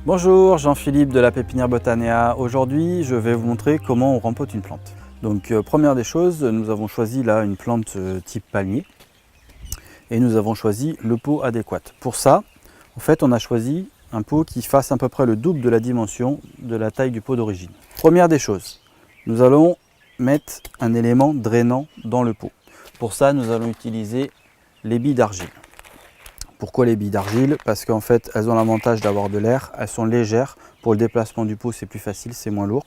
Bonjour, Jean-Philippe de la Pépinière Botanea. Aujourd'hui, je vais vous montrer comment on rempote une plante. Donc, première des choses, nous avons choisi là une plante type palmier et nous avons choisi le pot adéquat. Pour ça, en fait, on a choisi un pot qui fasse à peu près le double de la dimension de la taille du pot d'origine. Première des choses, nous allons mettre un élément drainant dans le pot. Pour ça, nous allons utiliser les billes d'argile. Pourquoi les billes d'argile? Parce qu'en fait, elles ont l'avantage d'avoir de l'air, elles sont légères. Pour le déplacement du pot, c'est plus facile, c'est moins lourd.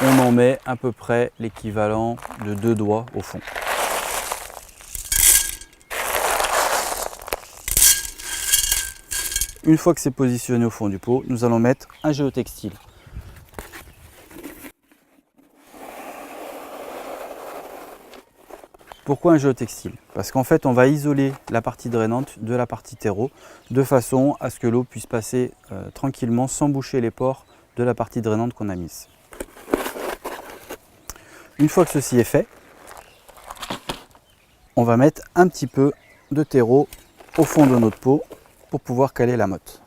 On en met à peu près l'équivalent de 2 doigts au fond. Une fois que c'est positionné au fond du pot, nous allons mettre un géotextile. Pourquoi un géotextile? Parce qu'en fait, on va isoler la partie drainante de la partie terreau de façon à ce que l'eau puisse passer tranquillement sans boucher les pores de la partie drainante qu'on a mise. Une fois que ceci est fait, on va mettre un petit peu de terreau au fond de notre pot pour pouvoir caler la motte.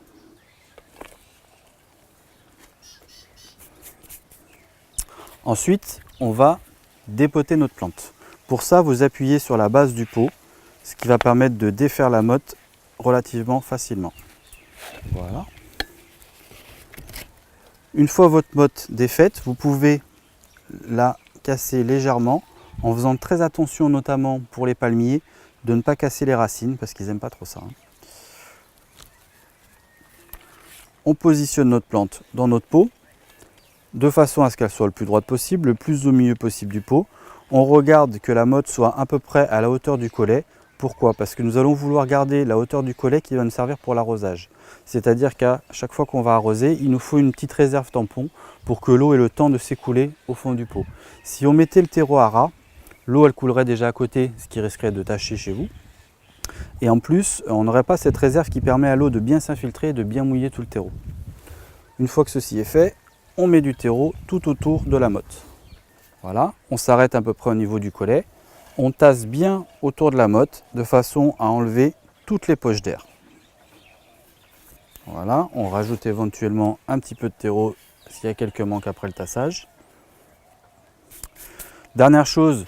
Ensuite, on va dépoter notre plante. Pour ça, vous appuyez sur la base du pot, ce qui va permettre de défaire la motte relativement facilement. Voilà. Une fois votre motte défaite, vous pouvez la casser légèrement en faisant très attention, notamment pour les palmiers, de ne pas casser les racines parce qu'ils n'aiment pas trop ça. On positionne notre plante dans notre pot de façon à ce qu'elle soit le plus droite possible, le plus au milieu possible du pot. On regarde que la motte soit à peu près à la hauteur du collet. Pourquoi? Parce que nous allons vouloir garder la hauteur du collet qui va nous servir pour l'arrosage. C'est-à-dire qu'à chaque fois qu'on va arroser, il nous faut une petite réserve tampon pour que l'eau ait le temps de s'écouler au fond du pot. Si on mettait le terreau à ras, l'eau elle coulerait déjà à côté, ce qui risquerait de tacher chez vous. Et en plus, on n'aurait pas cette réserve qui permet à l'eau de bien s'infiltrer et de bien mouiller tout le terreau. Une fois que ceci est fait, on met du terreau tout autour de la motte. Voilà, on s'arrête à peu près au niveau du collet. On tasse bien autour de la motte de façon à enlever toutes les poches d'air. Voilà, on rajoute éventuellement un petit peu de terreau s'il y a quelques manques après le tassage. Dernière chose,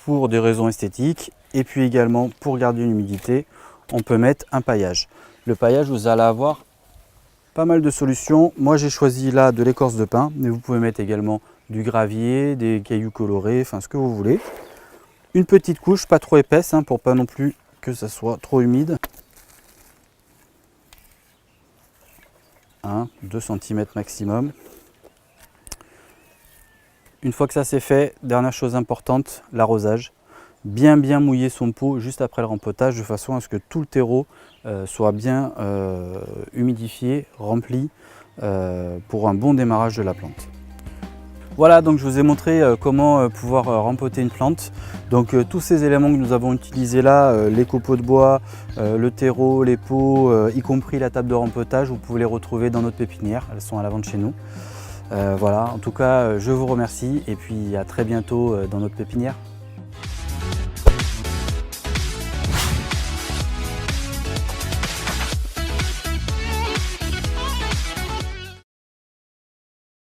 pour des raisons esthétiques et puis également pour garder l'humidité, on peut mettre un paillage. Le paillage, vous allez avoir pas mal de solutions. Moi, j'ai choisi là de l'écorce de pin, mais vous pouvez mettre également du gravier, des cailloux colorés, enfin ce que vous voulez. Une petite couche, pas trop épaisse, pour pas non plus que ça soit trop humide. 2 cm maximum. Une fois que ça c'est fait, dernière chose importante, l'arrosage. Bien mouiller son pot juste après le rempotage de façon à ce que tout le terreau soit bien humidifié, rempli pour un bon démarrage de la plante. Voilà, donc je vous ai montré comment pouvoir rempoter une plante. Donc tous ces éléments que nous avons utilisés là, les copeaux de bois, le terreau, les pots, y compris la table de rempotage, vous pouvez les retrouver dans notre pépinière, elles sont à la vente chez nous. Voilà, en tout cas je vous remercie et puis à très bientôt dans notre pépinière.